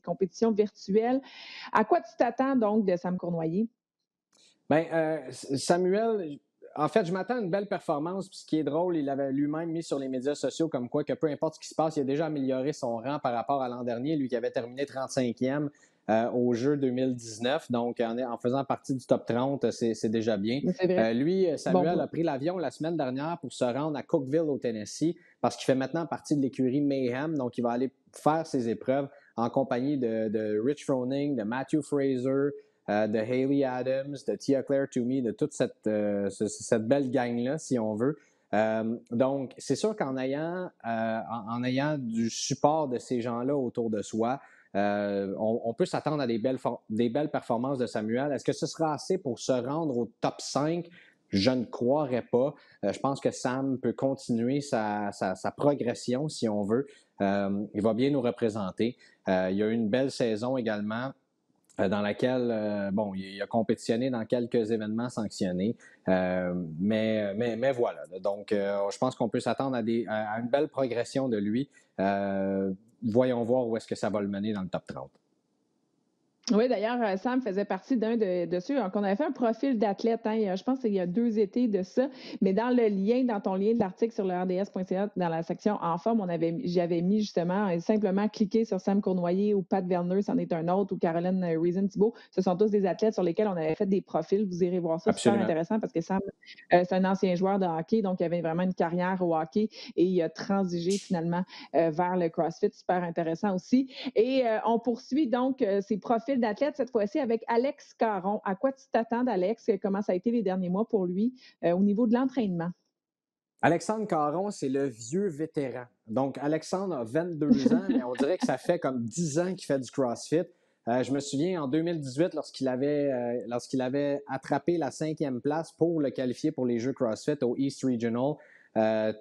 compétitions virtuelles. À quoi tu t'attends donc de Sam Cournoyer? Samuel, en fait, je m'attends à une belle performance. Puis ce qui est drôle, il avait lui-même mis sur les médias sociaux comme quoi que peu importe ce qui se passe, il a déjà amélioré son rang par rapport à l'an dernier, lui qui avait terminé 35e au Jeux 2019. Donc, en faisant partie du top 30, c'est déjà bien. C'est vrai. Lui, Samuel a pris l'avion la semaine dernière pour se rendre à Cookeville, au Tennessee, parce qu'il fait maintenant partie de l'écurie Mayhem. Donc, il va aller faire ses épreuves en compagnie de Rich Froning, de Matthew Fraser, de Hayley Adams, de Tia Claire Toomey, de toute cette belle gang-là, si on veut. Donc, c'est sûr qu'en ayant du support de ces gens-là autour de soi, on peut s'attendre à des belles performances de Samuel. Est-ce que ce sera assez pour se rendre au top 5? Je ne croirais pas. Je pense que Sam peut continuer sa progression, si on veut. Il va bien nous représenter. Il y a eu une belle saison également dans laquelle, il a compétitionné dans quelques événements sanctionnés. Mais voilà. Donc, je pense qu'on peut s'attendre à une belle progression de lui. Voyons voir où est-ce que ça va le mener dans le top 30. Oui, d'ailleurs, Sam faisait partie d'un de ceux qu'on avait fait un profil d'athlète. Je pense qu'il y a 2 étés de ça. Mais dans ton lien de l'article sur le RDS.ca, dans la section En forme, j'avais mis justement simplement cliquer sur Sam Cournoyer ou Pat Vellner, c'en est un autre, ou Caroline Reason-Thibault. Ce sont tous des athlètes sur lesquels on avait fait des profils. Vous irez voir ça. Absolument. Super intéressant parce que Sam, c'est un ancien joueur de hockey, donc il avait vraiment une carrière au hockey et il a transigé finalement vers le CrossFit. Super intéressant aussi. Et on poursuit donc ces profils d'athlète, cette fois-ci avec Alex Caron. À quoi tu t'attends d'Alex? Comment ça a été les derniers mois pour lui au niveau de l'entraînement? Alexandre Caron, c'est le vieux vétéran. Donc, Alexandre a 22 ans, mais on dirait que ça fait comme 10 ans qu'il fait du CrossFit. Je me souviens en 2018, lorsqu'il avait attrapé la 5e place pour le qualifier pour les Jeux CrossFit au East Regional,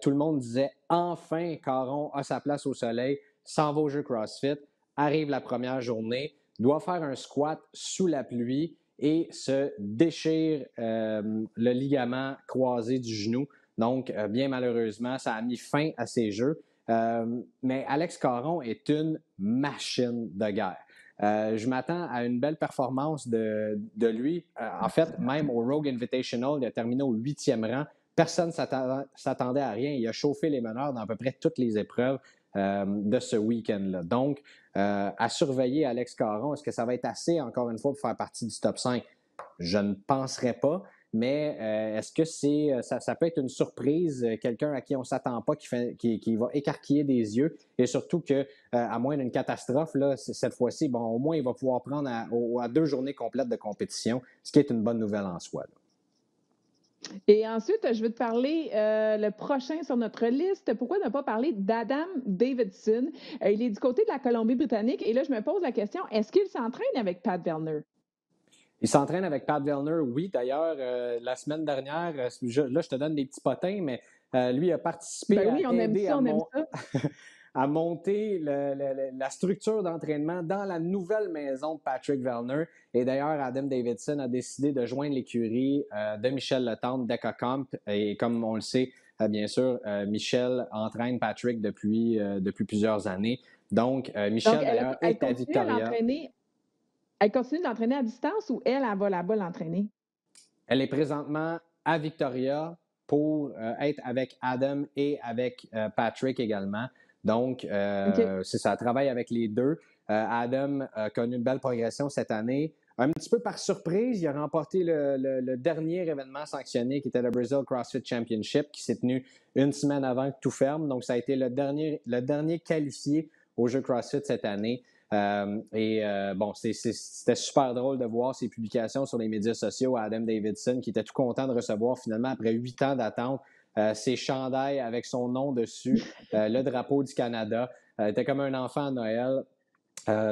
tout le monde disait enfin Caron a sa place au soleil, s'en va aux Jeux CrossFit, arrive la première journée, doit faire un squat sous la pluie et se déchire le ligament croisé du genou. Donc, bien malheureusement, ça a mis fin à ses Jeux. Mais Alex Caron est une machine de guerre. Je m'attends à une belle performance de lui. En fait, même au Rogue Invitational, il a terminé au 8e rang. Personne ne s'attendait à rien. Il a chauffé les meneurs dans à peu près toutes les épreuves de ce week-end-là. Donc, À surveiller Alex Caron. Est-ce que ça va être assez, encore une fois, pour faire partie du top 5? Je ne penserais pas. Mais est-ce que ça peut être une surprise, quelqu'un à qui on ne s'attend pas, qui va écarquiller des yeux, et surtout que, à moins d'une catastrophe, là, cette fois-ci, bon, au moins, il va pouvoir prendre à 2 journées complètes de compétition, ce qui est une bonne nouvelle en soi, là. Et ensuite, je veux te parler le prochain sur notre liste. Pourquoi ne pas parler d'Adam Davidson? Il est du côté de la Colombie-Britannique. Et là, je me pose la question, est-ce qu'il s'entraîne avec Pat Vellner? Il s'entraîne avec Pat Vellner, oui. D'ailleurs, la semaine dernière, là, je te donne des petits potins, mais lui a participé Ben à oui, on aime aider ça, on aime ça. à monter la structure d'entraînement dans la nouvelle maison de Patrick Vellner. Et d'ailleurs, Adam Davidson a décidé de joindre l'écurie de Michel Letendre d'Ecocomp. Et comme on le sait, bien sûr, Michel entraîne Patrick depuis plusieurs années. Donc, Donc, Michel, d'ailleurs, elle est à continue à Victoria. l'entraîner. Elle continue de l'entraîner à distance ou elle va là-bas l'entraîner? Elle est présentement à Victoria pour être avec Adam et avec Patrick également. Donc, OK. c'est ça, elle travaille avec les deux. Adam a connu une belle progression cette année. Un petit peu par surprise, il a remporté le dernier événement sanctionné qui était le Brazil CrossFit Championship qui s'est tenu une semaine avant que tout ferme. Donc, ça a été le dernier qualifié aux Jeux CrossFit cette année. Bon, c'était super drôle de voir ses publications sur les médias sociaux à Adam Davidson, qui était tout content de recevoir finalement, après 8 ans d'attente, ses chandails avec son nom dessus, le drapeau du Canada. Était comme un enfant à Noël.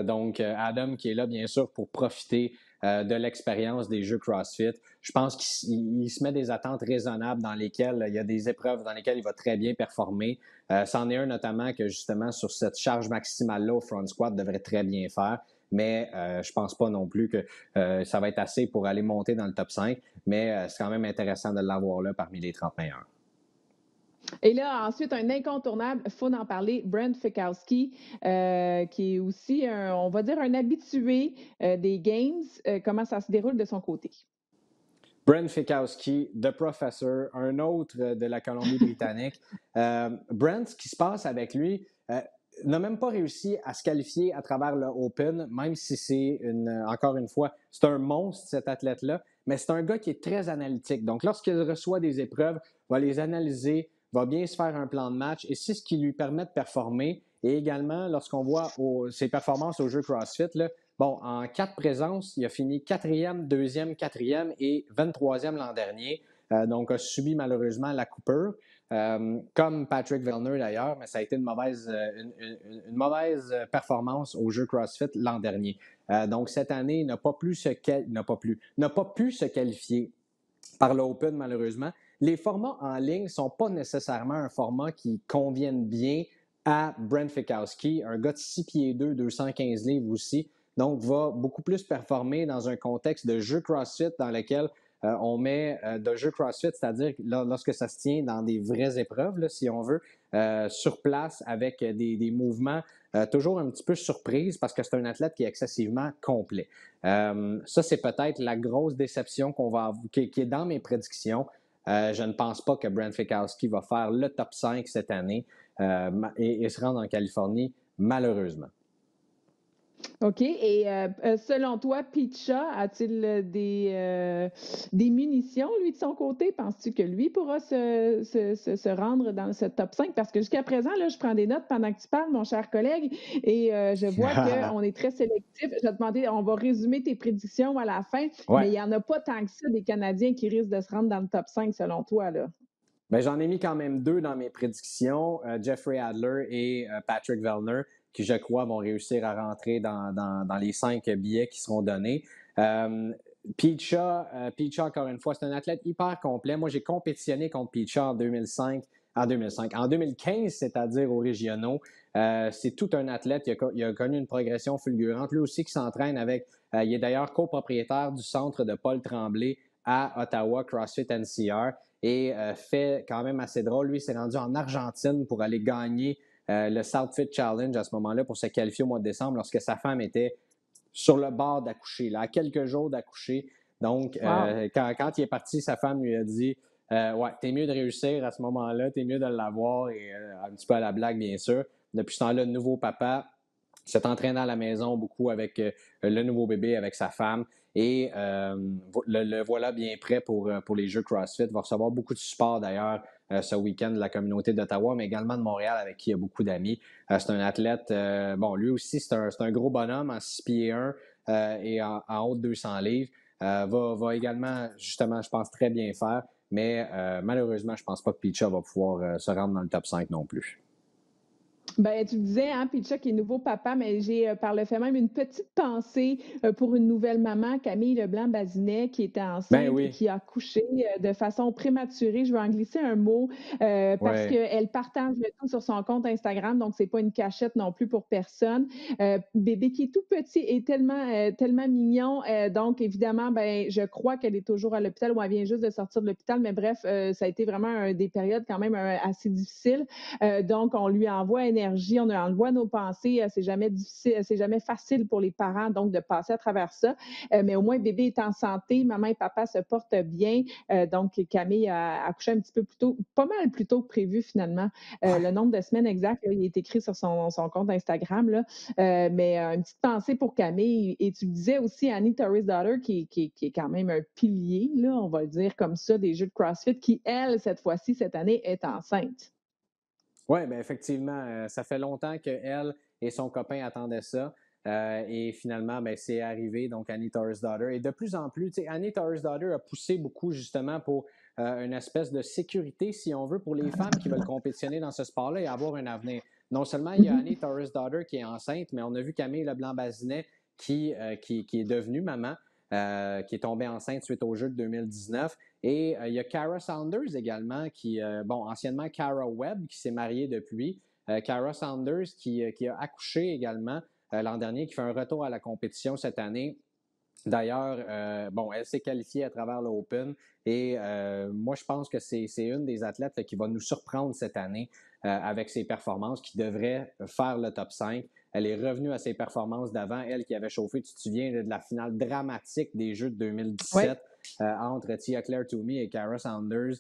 Donc, Adam qui est là, bien sûr, pour profiter de l'expérience des Jeux CrossFit. Je pense qu'il se met des attentes raisonnables dans lesquelles il y a des épreuves dans lesquelles il va très bien performer. C'en est un notamment que, justement, sur cette charge maximale-là au front squat, devrait très bien faire. Mais je pense pas non plus que ça va être assez pour aller monter dans le top 5. Mais c'est quand même intéressant de l'avoir là parmi les 30 meilleurs. Et là, ensuite, un incontournable, il faut en parler, Brent Fikowski, qui est aussi, on va dire, un habitué des Games. Comment ça se déroule de son côté? Brent Fikowski, The Professor, un autre de la Colombie-Britannique. Brent, ce qui se passe avec lui, n'a même pas réussi à se qualifier à travers le Open, même si encore une fois, c'est un monstre, cet athlète-là, mais c'est un gars qui est très analytique. Donc, lorsqu'il reçoit des épreuves, va les analyser, va bien se faire un plan de match, et c'est ce qui lui permet de performer. Et également, lorsqu'on voit ses performances au jeu CrossFit, là, bon, en 4 présences, il a fini 4e, 2e, 4e et 23e l'an dernier. Donc, a subi malheureusement la coupure, comme Patrick Vellner d'ailleurs, mais ça a été une mauvaise performance au jeu CrossFit l'an dernier. Donc, cette année, il n'a pas pu se qualifier par l'Open, malheureusement. Les formats en ligne ne sont pas nécessairement un format qui convienne bien à Brent Fikowski, un gars de 6 pieds 2, 215 livres aussi. Donc, va beaucoup plus performer dans un contexte de jeu CrossFit dans lequel on met de jeu CrossFit, c'est-à-dire lorsque ça se tient dans des vraies épreuves, là, si on veut, sur place avec des mouvements toujours un petit peu surprise parce que c'est un athlète qui est excessivement complet. Ça, c'est peut-être la grosse déception qui est dans mes prédictions. Je ne pense pas que Brent Fikowski va faire le top 5 cette année et se rendre en Californie, malheureusement. OK. Et selon toi, Picha a-t-il des munitions, lui, de son côté? Penses-tu que lui pourra se rendre dans ce top 5? Parce que jusqu'à présent, là, je prends des notes pendant que tu parles, mon cher collègue, et je vois qu'on est très sélectif. Je vais te demander, on va résumer tes prédictions à la fin, Ouais. mais il n'y en a pas tant que ça des Canadiens qui risquent de se rendre dans le top 5, selon toi, là. Ben, j'en ai mis quand même 2 dans mes prédictions, Jeffrey Adler et Patrick Vellner, qui, je crois, vont réussir à rentrer dans les 5 billets qui seront donnés. Picha, encore une fois, c'est un athlète hyper complet. Moi, j'ai compétitionné contre Picha en 2015, c'est-à-dire aux régionaux. C'est tout un athlète. Il a connu une progression fulgurante. Lui aussi qui s'entraîne avec... il est d'ailleurs copropriétaire du centre de Paul Tremblay à Ottawa, CrossFit NCR. Et fait quand même assez drôle. Lui, il s'est rendu en Argentine pour aller gagner le Southfit Challenge à ce moment-là pour se qualifier au mois de décembre lorsque sa femme était sur le bord d'accoucher, là, à quelques jours d'accoucher. Donc, Wow. quand il est parti, sa femme lui a dit ouais, t'es mieux de réussir à ce moment-là, t'es mieux de l'avoir, et un petit peu à la blague, bien sûr. Depuis ce temps-là, nouveau papa, s'est entraîné à la maison beaucoup avec le nouveau bébé, avec sa femme. Et le voilà bien prêt pour les Jeux CrossFit. Il va recevoir beaucoup de support d'ailleurs ce week-end de la communauté d'Ottawa, mais également de Montréal avec qui il a beaucoup d'amis. C'est un athlète, bon, lui aussi, c'est un gros bonhomme en 6 pieds 1 et en haut de 200 livres. Va également, justement, je pense, très bien faire. Mais malheureusement, je ne pense pas que Picha va pouvoir se rendre dans le top 5 non plus. Ben, tu disais, hein, Picha qui est nouveau papa, mais j'ai par le fait même une petite pensée pour une nouvelle maman, Camille Leblanc-Bazinet, qui était Ben enceinte et oui, qui a accouché de façon prématurée. Je vais en glisser un mot parce ouais. qu'elle partage le tout sur son compte Instagram, donc c'est pas une cachette non plus pour personne. Bébé qui est tout petit et tellement mignon. Donc, évidemment, ben, je crois qu'elle est toujours à l'hôpital ou elle vient juste de sortir de l'hôpital, mais bref, ça a été vraiment des périodes quand même assez difficiles. Donc, on lui envoie énergie, on envoie nos pensées. C'est jamais difficile, c'est jamais facile pour les parents, donc, de passer à travers ça. Mais au moins, bébé est en santé, maman et papa se portent bien. Donc, Camille a accouché un petit peu plus tôt, pas mal plus tôt que prévu finalement. Le Ouais. nombre de semaines exact, là, il est écrit sur son compte Instagram. Là. Mais une petite pensée pour Camille. Et tu disais aussi Annie Torres-Daughter, qui est quand même un pilier, là, on va le dire comme ça, des Jeux de CrossFit, qui, elle, cette fois-ci, cette année, est enceinte. Oui, bien effectivement, ça fait longtemps qu'elle et son copain attendaient ça. Et finalement, ben, c'est arrivé, donc Annie Torres-Daughter. Et de plus en plus, Annie Torres-Daughter a poussé beaucoup justement pour une espèce de sécurité, si on veut, pour les femmes qui veulent compétitionner dans ce sport-là et avoir un avenir. Non seulement il y a Mhm. Annie Torres-Daughter qui est enceinte, mais on a vu Camille Leblanc-Bazinet qui est devenue maman, qui est tombée enceinte suite aux Jeux de 2019. Et il y a Cara Saunders également, bon, anciennement Cara Webb, qui s'est mariée depuis. Cara Saunders qui a accouché également l'an dernier, qui fait un retour à la compétition cette année. D'ailleurs, bon, elle s'est qualifiée à travers l'Open et moi, je pense que c'est une des athlètes là, qui va nous surprendre cette année avec ses performances, qui devrait faire le top 5. Elle est revenue à ses performances d'avant, elle qui avait chauffé, tu te souviens, de la finale dramatique des Jeux de Oui, 2017 entre Tia-Claire Toomey et Cara Saunders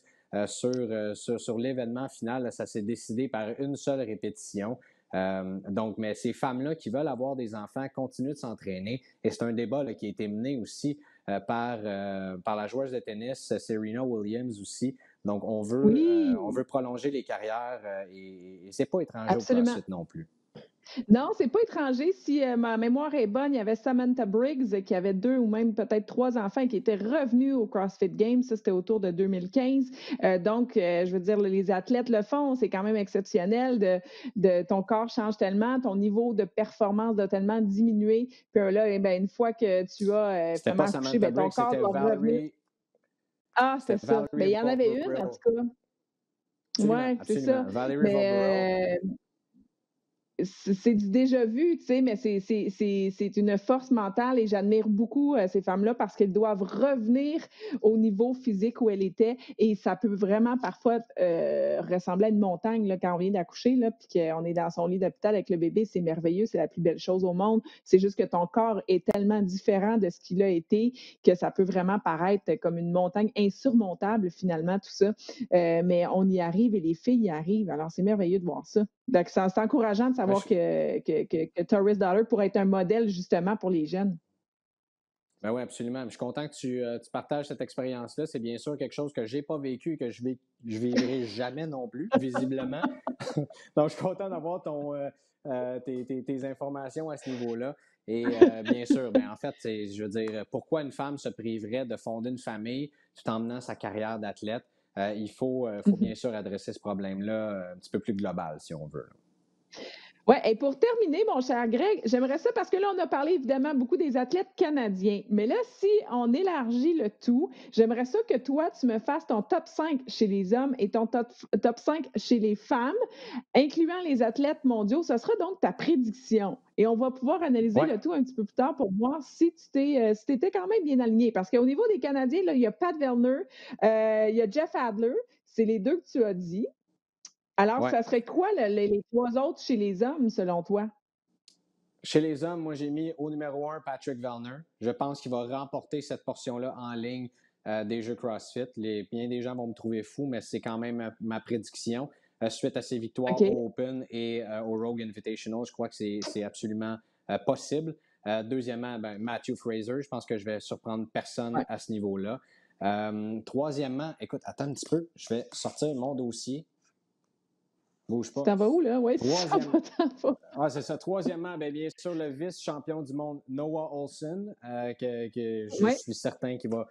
sur l'événement final. Là, ça s'est décidé par une seule répétition. Donc, mais ces femmes-là qui veulent avoir des enfants continuent de s'entraîner. Et c'est un débat là, qui a été mené aussi par la joueuse de tennis Serena Williams aussi. Donc, on oui, veut prolonger les carrières et c'est pas étranger au absolument. CrossFit non plus. Non, c'est pas étranger. Si ma mémoire est bonne, il y avait Samantha Briggs qui avait 2 ou même peut-être 3 enfants et qui était revenue au CrossFit Games. Ça, c'était autour de 2015. Donc, je veux dire, les athlètes le font. C'est quand même exceptionnel. Ton corps change tellement, ton niveau de performance doit tellement diminuer. Puis là, eh ben, une fois que tu as C'était vraiment pas accouché, Samantha ben, ton Briggs, corps doit revenir. Ah, C'était c'est ça. Valerie Mais il y en avait une, en Burrow. tout cas. Absolument, Oui, c'est ça. absolument. Valerie Burrow. Mais c'est du déjà vu, tu sais, mais c'est une force mentale et j'admire beaucoup ces femmes-là parce qu'elles doivent revenir au niveau physique où elles étaient et ça peut vraiment parfois ressembler à une montagne là, quand on vient d'accoucher, là, puis qu'on est dans son lit d'hôpital avec le bébé, c'est merveilleux, c'est la plus belle chose au monde. C'est juste que ton corps est tellement différent de ce qu'il a été que ça peut vraiment paraître comme une montagne insurmontable finalement, tout ça. Mais on y arrive et les filles y arrivent. Alors, c'est merveilleux de voir ça. Donc, c'est encourageant de Ben, savoir que Torres Dollar pourrait être un modèle justement pour les jeunes. ben oui, absolument. Je suis content que tu partages cette expérience-là. C'est bien sûr quelque chose que je n'ai pas vécu et que je vivrai jamais non plus, visiblement. Donc, je suis content d'avoir tes informations à ce niveau-là. Et bien sûr, ben, en fait, je veux dire, pourquoi une femme se priverait de fonder une famille tout en menant sa carrière d'athlète? Il faut bien sûr adresser ce problème-là un petit peu plus global, si on veut. Oui, et pour terminer, mon cher Greg, j'aimerais ça parce que là, on a parlé évidemment beaucoup des athlètes canadiens. Mais là, si on élargit le tout, j'aimerais ça que toi, tu me fasses ton top 5 chez les hommes et ton top 5 chez les femmes, incluant les athlètes mondiaux. Ce sera donc ta prédiction. Et on va pouvoir analyser Ouais. le tout un petit peu plus tard pour voir si tu étais quand même bien aligné. Parce qu'au niveau des Canadiens, là, il y a Pat Vellner, il y a Jeff Adler. C'est les deux que tu as dit. Alors, Ouais. ça serait quoi les 3 autres chez les hommes, selon toi? Chez les hommes, moi, j'ai mis au numéro 1 Patrick Vellner. Je pense qu'il va remporter cette portion-là en ligne des Jeux CrossFit. Bien des gens vont me trouver fou, mais c'est quand même ma prédiction. suite à ses victoires OK. au Open et au Rogue Invitational. Je crois que c'est absolument possible. Deuxièmement, Matthew Fraser. Je pense que je vais surprendre personne Ouais. à ce niveau-là. Troisièmement, écoute, attends un petit peu. Je vais sortir mon dossier. Bouge Tu pas. t'en vas où, là? Oui, tu t'en Troisième, vas, t'en vas. c'est ça. Troisièmement, bien sûr, le vice-champion du monde, Noah Olsen, que je Oui. suis certain qu'il va,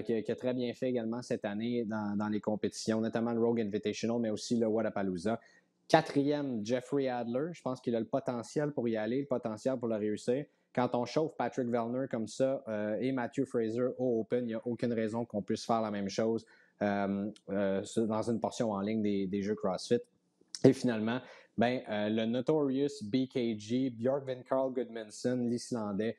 qui a très bien fait également cette année dans les compétitions, notamment le Rogue Invitational, mais aussi le Wodapalooza. Quatrième, Jeffrey Adler. Je pense qu'il a le potentiel pour y aller, le potentiel pour le réussir. Quand on chauffe Patrick Vellner comme ça et Matthew Fraser au Open, il n'y a aucune raison qu'on puisse faire la même chose dans une portion en ligne des Jeux CrossFit. Et finalement, le Notorious BKG, Björkvin Carl Gudmundsson, l'Islandais,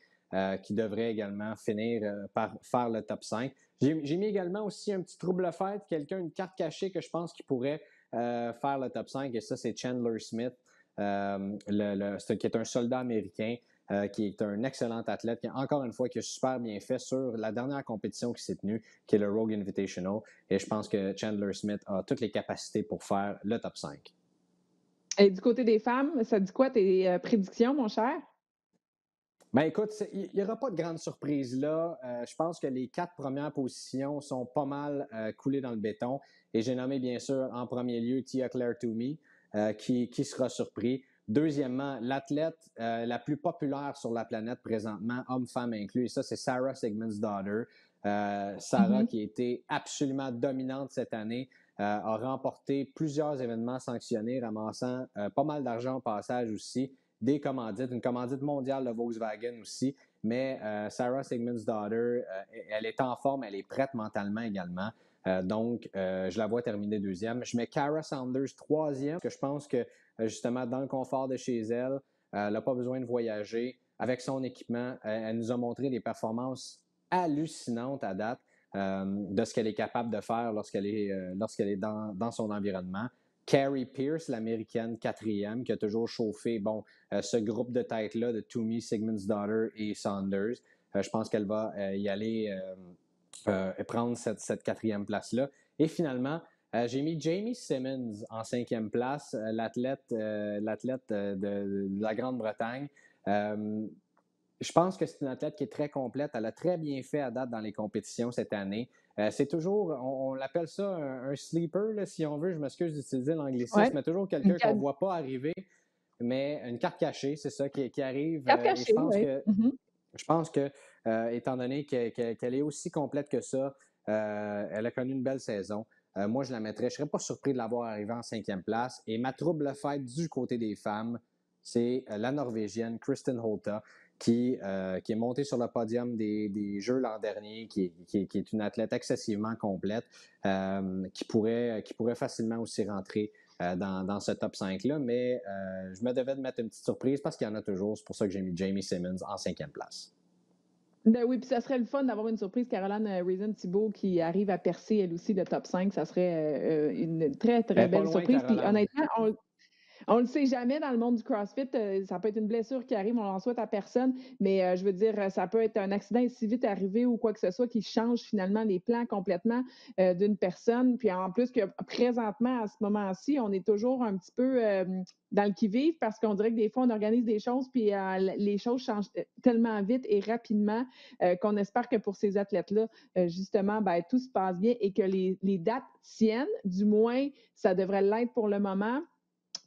qui devrait également finir par faire le top 5. J'ai mis également aussi un petit trouble fête, une carte cachée que je pense qu'il pourrait faire le top 5, et ça, c'est Chandler Smith, qui est un soldat américain, qui est un excellent athlète, qui, encore une fois, qui a super bien fait sur la dernière compétition qui s'est tenue, qui est le Rogue Invitational. Et je pense que Chandler Smith a toutes les capacités pour faire le top 5. Et du côté des femmes, ça dit quoi tes prédictions, mon cher? Écoute, il n'y aura pas de grande surprise là. Je pense que les 4 premières positions sont pas mal coulées dans le béton. Et j'ai nommé bien sûr en premier lieu Tia Claire Toomey, qui sera surpris. Deuxièmement, l'athlète la plus populaire sur la planète présentement, homme-femme inclus, et ça, c'est Sarah Sigmundsdottir. Sarah, qui a été absolument dominante cette année, a remporté plusieurs événements sanctionnés, ramassant pas mal d'argent au passage aussi. Des commandites, une commandite mondiale de Volkswagen aussi. Mais Sarah Sigmundsdottir, elle est en forme, elle est prête mentalement également. Donc, je la vois terminer deuxième. Je mets Kara Saunders troisième, parce que je pense que justement, dans le confort de chez elle, elle n'a pas besoin de voyager. Avec son équipement, elle nous a montré des performances hallucinantes à date de ce qu'elle est capable de faire lorsqu'elle est dans son environnement. Carrie Pierce, l'américaine quatrième, qui a toujours chauffé ce groupe de tête-là de Toomey, Sigmundsdottir et Saunders. Je pense qu'elle va y aller prendre cette quatrième place-là. Et finalement, j'ai mis Jamie Simmons en cinquième place, l'athlète de la Grande-Bretagne. Je pense que c'est une athlète qui est très complète. Elle a très bien fait à date dans les compétitions cette année. C'est toujours, on l'appelle ça un sleeper, là, si on veut. Je m'excuse d'utiliser l'anglicisme, mais toujours quelqu'un qu'on ne voit pas arriver, mais une carte cachée, c'est ça, qui arrive. Carte cachée, oui. Je pense que, étant donné qu'elle est aussi complète que ça, elle a connu une belle saison. Moi, je la mettrais. Je ne serais pas surpris de l'avoir arrivée en cinquième place. Et ma trouble fête du côté des femmes, c'est la Norvégienne Kristen Holta, qui est montée sur le podium des Jeux l'an dernier, qui est une athlète excessivement complète, qui pourrait facilement aussi rentrer dans ce top 5-là, mais je me devais de mettre une petite surprise parce qu'il y en a toujours. C'est pour ça que j'ai mis Jamie Simmons en cinquième place. Ben oui, puis ça serait le fun d'avoir une surprise, Caroline Reason-Thibault, qui arrive à percer elle aussi le top 5. Ça serait une très, très belle surprise. Puis honnêtement, on le sait jamais dans le monde du CrossFit. Ça peut être une blessure qui arrive, on n'en souhaite à personne, mais je veux dire, ça peut être un accident si vite arrivé ou quoi que ce soit qui change finalement les plans complètement d'une personne. Puis en plus que présentement, à ce moment-ci, on est toujours un petit peu dans le qui-vive parce qu'on dirait que des fois, on organise des choses puis les choses changent tellement vite et rapidement qu'on espère que pour ces athlètes-là, justement, tout se passe bien et que les dates tiennent. Du moins, ça devrait l'être pour le moment,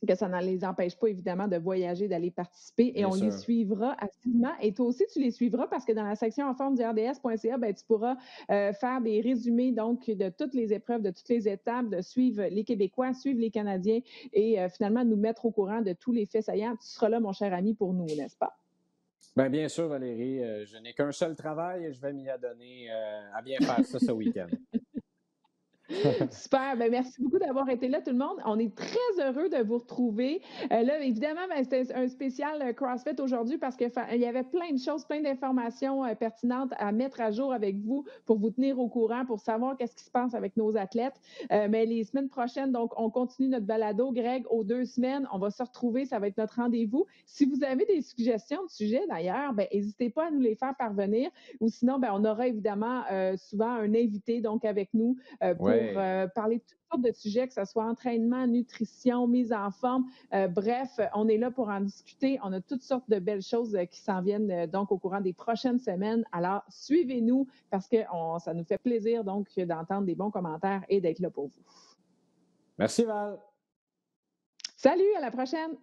que ça ne les empêche pas, évidemment, de voyager, d'aller participer. Et on les suivra assidûment. Et toi aussi, tu les suivras parce que dans la section en forme du RDS.ca, tu pourras faire des résumés donc de toutes les épreuves, de toutes les étapes, de suivre les Québécois, suivre les Canadiens et finalement nous mettre au courant de tous les faits saillants. Tu seras là, mon cher ami, pour nous, n'est-ce pas? Bien sûr, Valérie. Je n'ai qu'un seul travail et je vais m'y adonner à bien faire ça ce week-end. Super. Merci beaucoup d'avoir été là, tout le monde. On est très heureux de vous retrouver. Là, évidemment, c'était un spécial CrossFit aujourd'hui parce qu'il y avait plein de choses, plein d'informations pertinentes à mettre à jour avec vous pour vous tenir au courant, pour savoir qu'est-ce qui se passe avec nos athlètes. Mais les semaines prochaines, donc, on continue notre balado. Greg, aux 2 semaines, on va se retrouver. Ça va être notre rendez-vous. Si vous avez des suggestions de sujets, d'ailleurs, n'hésitez pas à nous les faire parvenir. Ou sinon, on aura évidemment souvent un invité donc avec nous pour parler de toutes sortes de sujets, que ce soit entraînement, nutrition, mise en forme. Bref, on est là pour en discuter. On a toutes sortes de belles choses qui s'en viennent donc au courant des prochaines semaines. Alors, suivez-nous parce que ça nous fait plaisir donc d'entendre des bons commentaires et d'être là pour vous. Merci Val. Salut, à la prochaine!